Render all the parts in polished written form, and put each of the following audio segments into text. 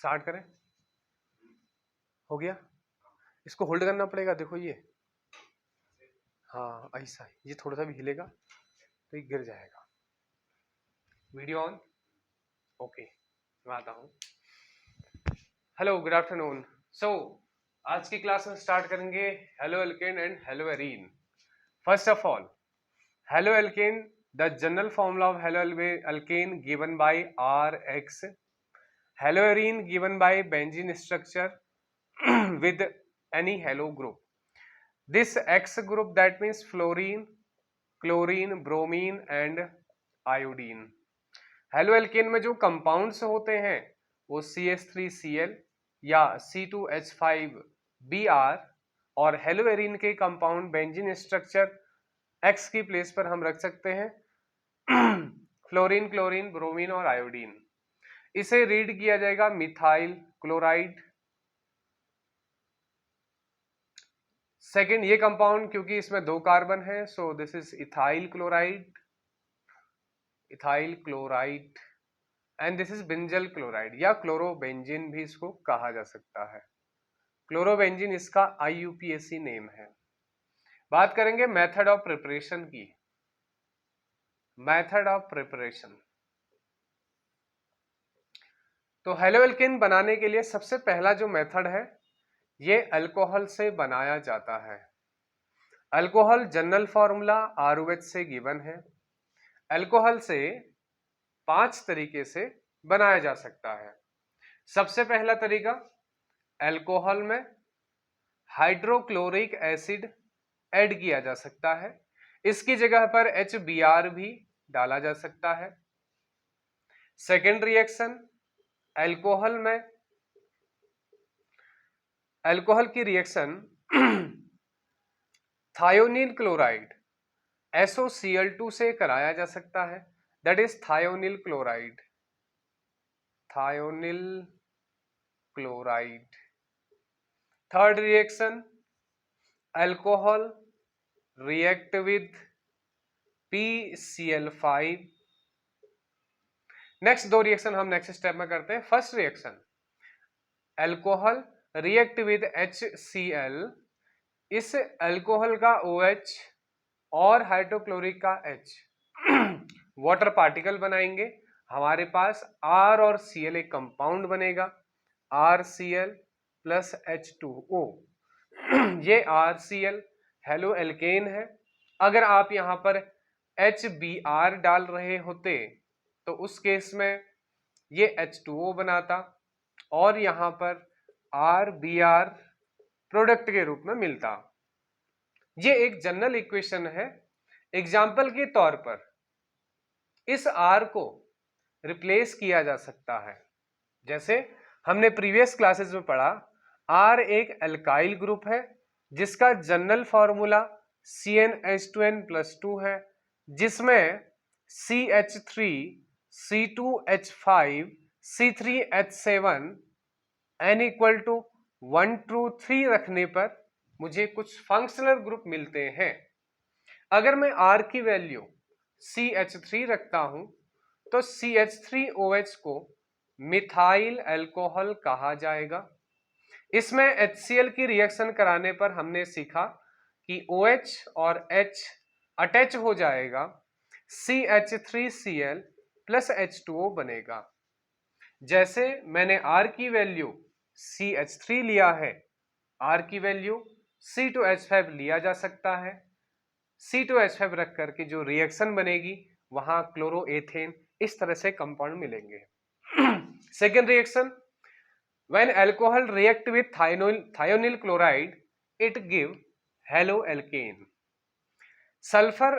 Start करें? हो गया? इसको होल्ड करना पड़ेगा, देखो ये, हाँ ऐसा ही, ये थोड़ा सा भी हिलेगा तो ये गिर जाएगा। Video on? ओके, मैं आता हूँ। Hello, good afternoon. सो आज की क्लास में स्टार्ट करेंगे halo alkane and hello arene. First of all, halo alkane, the general formula of halo alkane given by RX, hello arene given by benzene structure with any halo group. This X group, that means fluorine, chlorine, bromine and iodine. Halo alkane में जो compounds होते हैं वो CH3Cl या C2H5Br, और hello arene के compound benzene structure X की place पर हम रख सकते हैं फ्लोरीन, क्लोरीन, ब्रोमीन और आयोडीन। इसे रीड किया जाएगा मिथाइल क्लोराइड। सेकेंड, ये कंपाउंड क्योंकि इसमें 2 कार्बन है, so this is ethyl chloride, and this is benzyl chloride या क्लोरोबेंजीन भी इसको कहा जा सकता है। क्लोरोबेंजीन इसका IUPAC नेम है। बात करेंगे मेथड ऑफ प्रिपरेशन की। मेथड ऑफ प्रिपरेशन, तो हेलो एल्केन बनाने के लिए सबसे पहला जो मेथड है ये अल्कोहल से बनाया जाता है। अल्कोहल जनरल फॉर्मूला ROH से गिवन है। अल्कोहल से 5 तरीके से बनाया जा सकता है। सबसे पहला तरीका, अल्कोहल में हाइड्रोक्लोरिक एसिड ऐड किया जा सकता है, इसकी जगह पर HBr भी डाला जा सकता है। सेकेंड रिएक्शन, अल्कोहल में अल्कोहल की रिएक्शन थायोनिल क्लोराइड SOCl2 से कराया जा सकता है, that is thionyl chloride, third reaction, alcohol react with PCl5। Next 2 reaction हम नेक्स्ट स्टेप में करते हैं। First reaction, alcohol react with HCl, इस अल्कोहल का OH और हाइड्रोक्लोरिक का H वाटर पार्टिकल बनाएंगे। हमारे पास R और Cl एक कंपाउंड बनेगा, RCl प्लस H2O। ये RCl हेलो एल्केन है। अगर आप यहाँ पर HBr डाल रहे होते तो उस केस में ये H2O बनाता और यहाँ पर RBr प्रोडक्ट के रूप में मिलता। ये एक जनरल इक्वेशन है। एग्जाम्पल के तौर पर इस R को रिप्लेस किया जा सकता है। जैसे हमने प्रीवियस क्लासेस में पढ़ा, R एक अल्काइल ग्रुप है जिसका जनरल फॉर्मूला CnH2n+2 है, जिसमें CH3, C2H5, C3H7 n = 1 to 3 रखने पर मुझे कुछ फंक्शनल ग्रुप मिलते हैं। अगर मैं R की वैल्यू CH3 रखता हूं तो CH3OH को मिथाइल अल्कोहल कहा जाएगा। इसमें HCl की रिएक्शन कराने पर हमने सीखा कि OH और H अटैच हो जाएगा, CH3Cl प्लस H2O बनेगा। जैसे मैंने R की वैल्यू CH3 लिया है, R की वैल्यू C2H5 लिया जा सकता है। C2H5 रख करके जो रिएक्शन बनेगी वहां क्लोरोएथेन, इस तरह से कंपाउंड मिलेंगे। Second reaction, when alcohol react with thionyl chloride it give haloalkane। Sulphur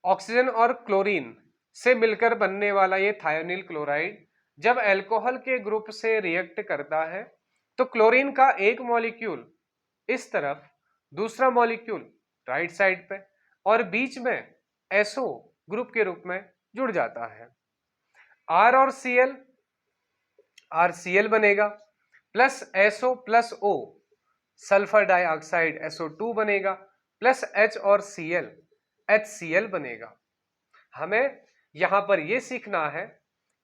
oxygen और क्लोरीन से मिलकर बनने वाला ये थायोनिल क्लोराइड जब अल्कोहल के ग्रुप से रिएक्ट करता है तो क्लोरीन का एक मॉलिक्यूल इस तरफ, दूसरा मॉलिक्यूल राइट साइड पे, और बीच में SO ग्रुप के रूप में जुड़ जाता है। R और Cl, RCl बनेगा plus SO plus O, sulphur dioxide SO2 बनेगा प्लस H और Cl, HCl बनेगा। हमें यहां पर यह सीखना है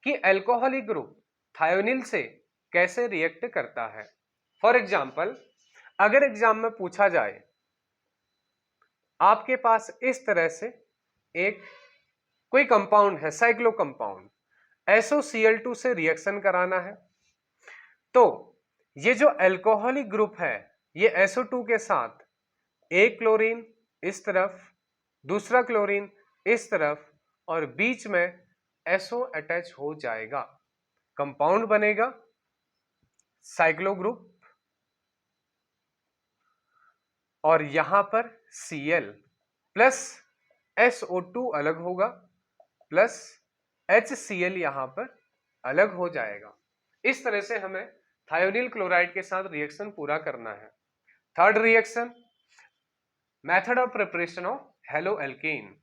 कि अल्कोहलिक ग्रुप थायोनिल से कैसे रिएक्ट करता है। फॉर एग्जाम्पल, अगर एग्जाम में पूछा जाए आपके पास इस तरह से एक कोई कंपाउंड है, साइक्लो कंपाउंड, SOCl2 से रिएक्शन कराना है, तो ये जो अल्कोहलिक ग्रुप है ये SO2 के साथ एक क्लोरीन इस तरफ, दूसरा क्लोरीन इस तरफ और बीच में SO अटैच हो जाएगा, कंपाउंड बनेगा साइक्लो ग्रुप, और यहां पर Cl प्लस SO2 अलग होगा प्लस HCl यहां पर अलग हो जाएगा। इस तरह से हमें थायोनिल क्लोराइड के साथ रिएक्शन पूरा करना है। Third reaction, method of preparation of halo alkane.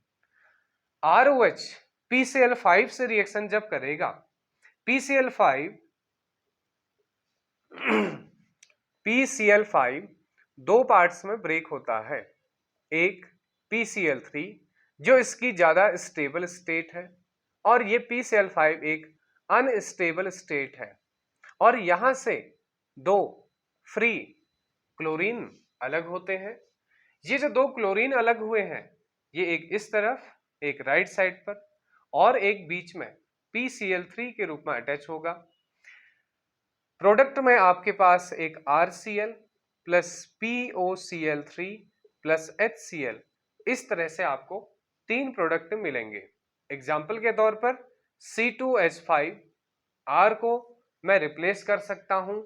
ROH PCl5 से रिएक्शन जब करेगा, PCl5 दो पार्ट्स में ब्रेक होता है, एक PCl3 जो इसकी ज्यादा स्टेबल स्टेट है और ये PCl5 एक अनस्टेबल स्टेट है, और यहां से दो फ्री क्लोरीन अलग होते हैं। ये जो दो क्लोरीन अलग हुए हैं ये एक इस तरफ, एक राइट साइड पर और एक बीच में PCl3 के रूप में अटैच होगा। प्रोडक्ट में आपके पास एक RCl plus POCl3 plus HCl, इस तरह से आपको तीन प्रोडक्ट मिलेंगे। एग्जाम्पल के तौर पर C2H5, R को मैं रिप्लेस कर सकता हूं,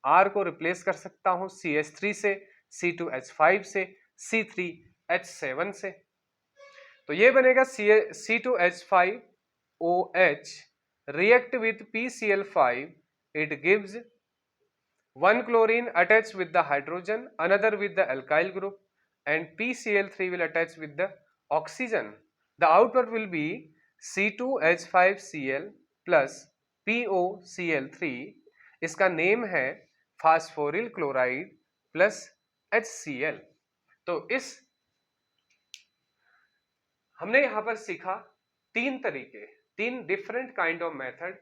R को रिप्लेस कर सकता हूं CH3 से, C2H5 से, C3H7 से, तो ये बनेगा C2H5OH react with PCl5, it gives one chlorine attached with the hydrogen, another with the alkyl group, and PCl3 will attach with the oxygen. The output will be C2H5Cl plus POCl3, इसका name है फास्फोरिल chloride plus HCl। तो इस हमने यहां पर सीखा तीन तरीके, तीन different kind of method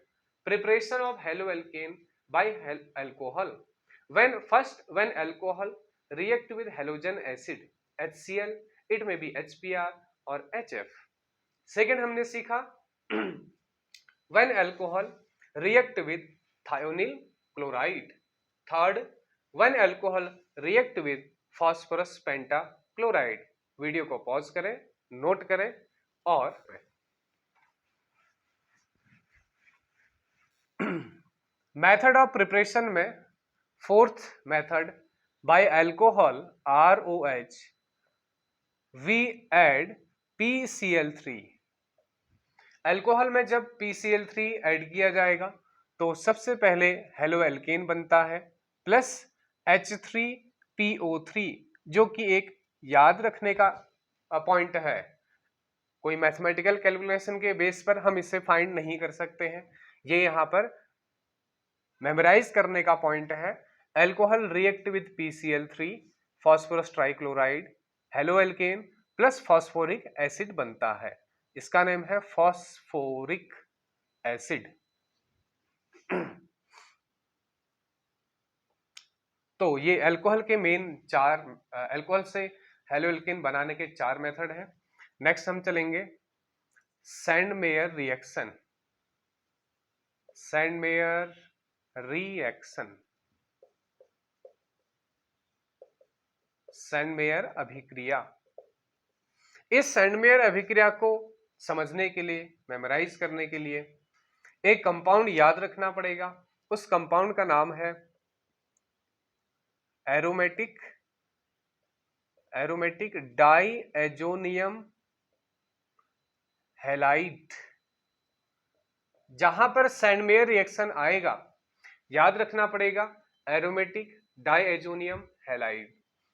preparation of haloalkane by alcohol. when alcohol react with halogen acid HCl, it may be HBr or HF। Second हमने सीखा when alcohol react with thionyl chloride। Third, when alcohol react with phosphorus pentachloride। Video को pause करें, note करें और method of preparation में fourth method, by alcohol ROH we add PCl3। Alcohol में जब PCl3 add किया जाएगा तो सबसे पहले हेलो एल्केन बनता है प्लस H3PO3, जो कि एक याद रखने का पॉइंट है, कोई मैथमेटिकल कैलकुलेशन के बेस पर हम इसे फाइंड नहीं कर सकते हैं, ये यहां पर मेमोराइज करने का पॉइंट है। Alcohol react with PCl3 phosphorus trichloride, halo alkane plus phosphoric acid बनता है, इसका नेम है फॉस्फोरिक एसिड। तो ये अल्कोहल के मेन चार, अल्कोहल से हेलो एल्केन बनाने के चार मेथड हैं। नेक्स्ट हम चलेंगे Sandmeyer reaction. Sandmeyer reaction, Sandmeyer अभिक्रिया। इस सैंडमेयर अभिक्रिया को समझने के लिए, मेमोराइज करने के लिए एक कंपाउंड याद रखना पड़ेगा। उस कंपाउंड का नाम है एरोमेटिक डाइएजोनियम हैलाइड। जहां पर सैंडमेयर रिएक्शन आएगा याद रखना पड़ेगा एरोमेटिक डाइएजोनियम हैलाइड।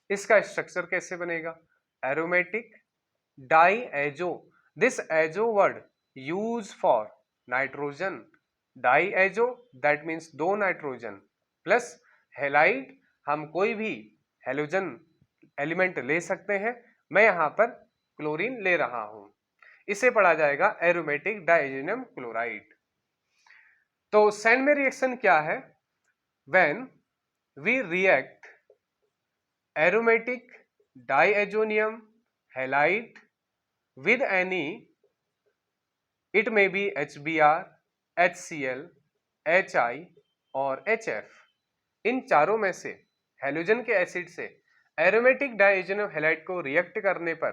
इसका स्ट्रक्चर कैसे बनेगा, aromatic diazo, this azo word use for nitrogen, diazo that means दो नाइट्रोजन, प्लस हैलाइड, हम कोई भी हेलोजन एलिमेंट ले सकते हैं, मैं यहां पर क्लोरीन ले रहा हूं, इसे पढ़ा जाएगा एरोमेटिक डाइएजोनियम क्लोराइड। तो सैंड में रिएक्शन क्या है? When we react aromatic diazonium halide with any, it may be HBr, HCl, HI और HF। इन चारों में से हैलोजन के एसिड से एरोमेटिक डाइएजोनियम हैलाइड को रिएक्ट करने पर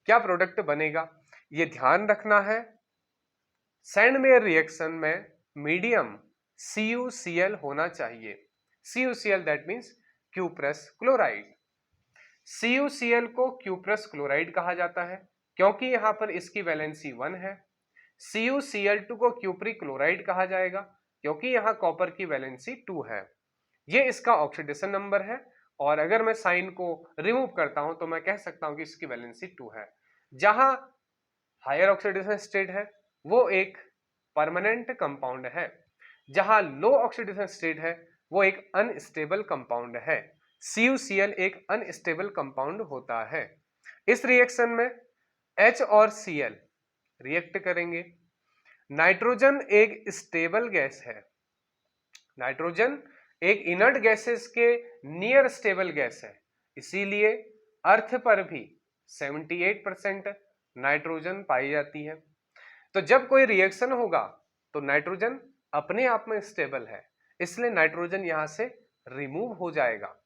क्या प्रोडक्ट बनेगा, ये ध्यान रखना है। सैंडमेयर रिएक्शन में मीडियम CuCl होना चाहिए। CuCl that means cuprous chloride. CuCl को क्यूप्रस क्लोराइड कहा जाता है क्योंकि यहां पर इसकी वैलेंसी 1 है। CuCl2 को क्यूप्रिक क्लोराइड कहा जाएगा क्योंकि यहां कॉपर की वैलेंसी 2 है। ये इसका ऑक्सीडेशन नंबर है और अगर मैं साइन को रिमूव करता हूं तो मैं कह सकता हूं कि इसकी वैलेंसी 2 है। जहां हायर ऑक्सीडेशन स्टेट है वो एक परमानेंट कंपाउंड है, जहां लो ऑक्सीडेशन स्टेट है वो एक अनस्टेबल कंपाउंड है। CuCl एक अनस्टेबल कंपाउंड होता है। इस रिएक्शन में H और Cl रिएक्ट करेंगे। नाइट्रोजन एक स्टेबल गैस है, नाइट्रोजन एक इनर्ट गैसेस के नियर स्टेबल गैस है, इसीलिए अर्थ पर भी 78% नाइट्रोजन पाई जाती है। तो जब कोई रिएक्शन होगा तो नाइट्रोजन अपने आप में स्टेबल है, इसलिए नाइट्रोजन यहां से रिमूव हो जाएगा।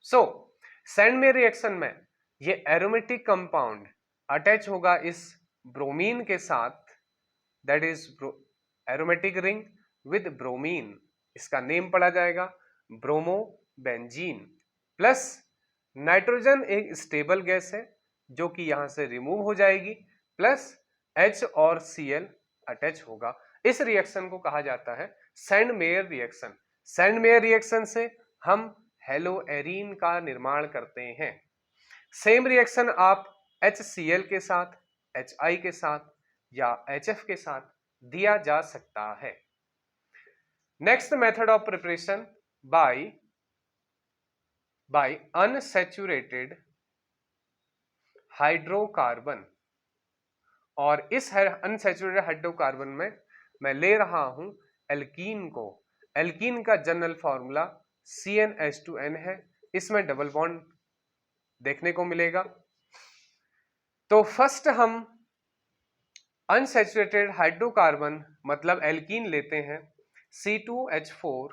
सो सैंड में रिएक्शन में ये एरोमेटिक कंपाउंड अटैच होगा इस ब्रोमीन के साथ, that is aromatic ring with bromine, इसका नेम पड़ा जाएगा ब्रोमोबेंजीन। प्लस नाइट्रोजन एक स्टेबल गैस है जो कि यहां से रिमूव हो जाएगी, प्लस H और Cl अटैच होगा। इस रिएक्शन को कहा जाता है सैंडमेयर रिएक्शन। सैंडमेयर रिएक्शन से हम हेलोएरीन का निर्माण करते हैं। सेम रिएक्शन आप HCl के साथ, HI के साथ या HF के साथ दिया जा सकता है। Next method of preparation bye unsaturated hydrocarbon. और इस अनसैचुरेटेड हाइड्रोकार्बन में मैं ले रहा हूं एल्कीन को। एल्कीन का जनरल फॉर्मूला CnH2n है, इसमें डबल बॉन्ड देखने को मिलेगा। तो फर्स्ट हम अनसैचुरेटेड हाइड्रोकार्बन मतलब एल्कीन लेते हैं C2H4,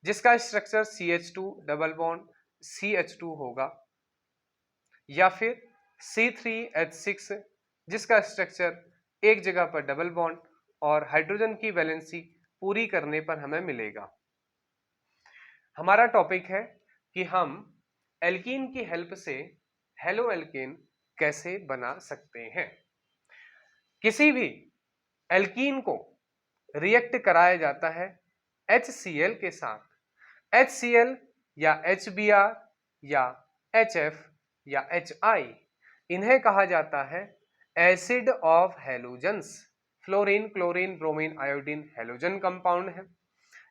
जिसका structure CH2 double bond CH2 होगा, या फिर C3H6 जिसका स्ट्रक्चर एक जगह पर डबल बॉन्ड और हाइड्रोजन की वैलेंसी पूरी करने पर हमें मिलेगा। हमारा टॉपिक है कि हम एल्कीन की हेल्प से हेलो एल्केन कैसे बना सकते हैं। किसी भी एल्कीन को रिएक्ट कराया जाता है HCl के साथ। HCl या HBr या HF या HI, इन्हें कहा जाता है acid of halogens. Fluorine, chlorine, bromine, iodine halogen compound है।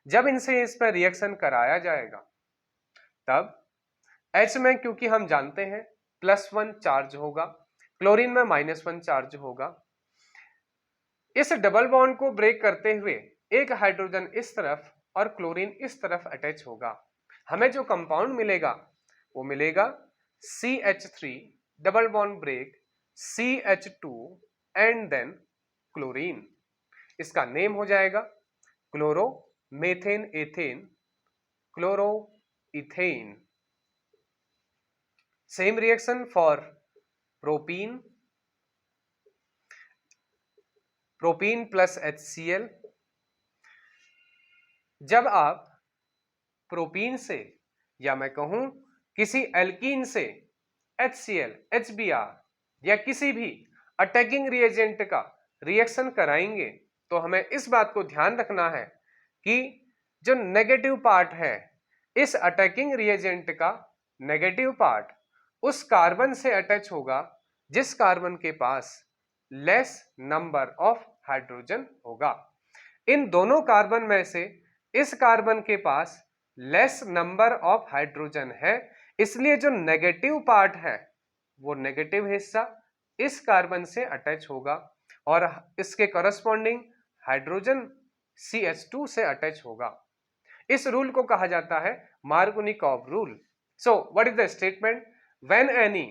जब इनसे इस पर रिएक्शन कराया जाएगा तब H में, क्योंकि हम जानते हैं +1 चार्ज होगा, क्लोरीन में -1 चार्ज होगा। इस डबल बॉन्ड को ब्रेक करते हुए एक हाइड्रोजन इस तरफ और क्लोरीन इस तरफ अटैच होगा। हमें जो कंपाउंड मिलेगा वो मिलेगा CH3 double bond break CH2 and then chlorine. इसका नेम हो जाएगा chloromethane ethane chloroethane. Same reaction for propene, propene plus HCl। जब आप प्रोपीन से या मैं कहूं किसी एल्कीन से HCl, HBr या किसी भी अटैकिंग रिएजेंट का रिएक्शन कराएंगे तो हमें इस बात को ध्यान रखना है कि जो नेगेटिव पार्ट है इस अटैकिंग रिएजेंट का नेगेटिव पार्ट उस कार्बन से अटैच होगा जिस कार्बन के पास लेस नंबर ऑफ हाइड्रोजन होगा। इन दोनों कार्बन में से इस कार्बन के पास लेस नंबर ऑफ हाइड्रोजन है, इसलिए जो नेगेटिव पार्ट है वो नेगेटिव हिस्सा इस कार्बन से अटैच होगा और इसके कॉरस्पॉन्डिंग हाइड्रोजन CH2 से अटैच होगा। इस रूल को कहा जाता है Markovnikov rule. So what is the statement? When any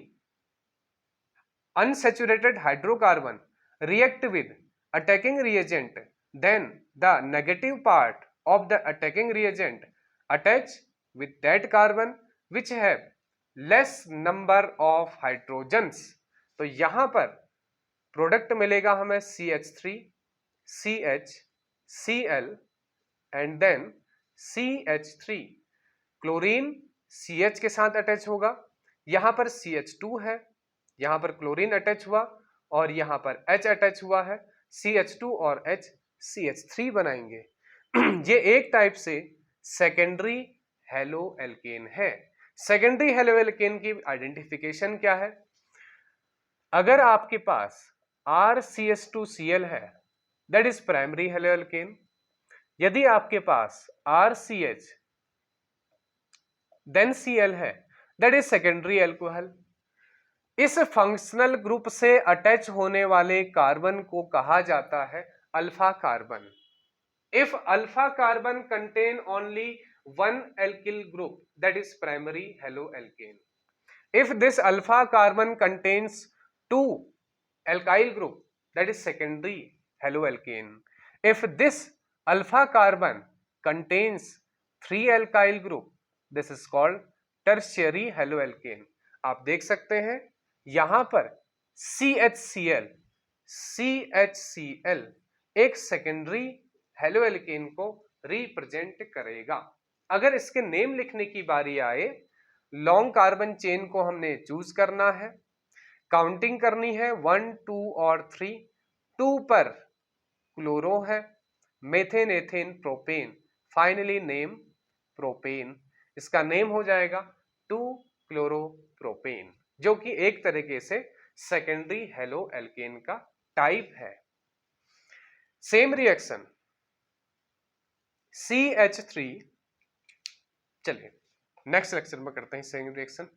unsaturated hydrocarbon react with attacking reagent, then the negative part of the attacking reagent attach with that carbon which have less number of hydrogens। तो यहां पर product मिलेगा हमें CH3, CH, Cl and then CH3। Chlorine CH के साथ attach होगा, यहां पर CH2 है, यहां पर क्लोरीन अटैच हुआ और यहां पर H अटैच हुआ है, CH2 और H CH3 बनाएंगे। ये एक टाइप से सेकेंडरी हेलो एल्केन है। सेकेंडरी हेलो एल्केन की आइडेंटिफिकेशन क्या है? अगर आपके पास RCH2Cl है, that is primary halo alkane. यदि आपके पास RCH देन Cl है, दैट इज सेकेंडरी एल्कोहल। इस फंक्शनल ग्रुप से अटैच होने वाले कार्बन को कहा जाता है alpha carbon. If alpha carbon contain only one alkyl group, that is primary halo alkane. If this alpha carbon contains two alkyl group, that is secondary haloalkane. If this alpha carbon contains 3 alkyl group, this is called tertiary haloalkane। आप देख सकते हैं यहां पर CHCl एक secondary haloalkane को represent करेगा। अगर इसके नेम लिखने की बारी आए, लॉन्ग कार्बन चेन को हमने चूज करना है, काउंटिंग करनी है 1, 2 और 3। 2 पर क्लोरो है, methane, ethane, propane, finally name propane. इसका नेम हो जाएगा 2 क्लोरोप्रोपेन, जो कि एक तरीके से सेकेंडरी हेलो एल्केन का टाइप है। सेम रिएक्शन CH3, चलिए नेक्स्ट लेक्चर में करते हैं सेम रिएक्शन।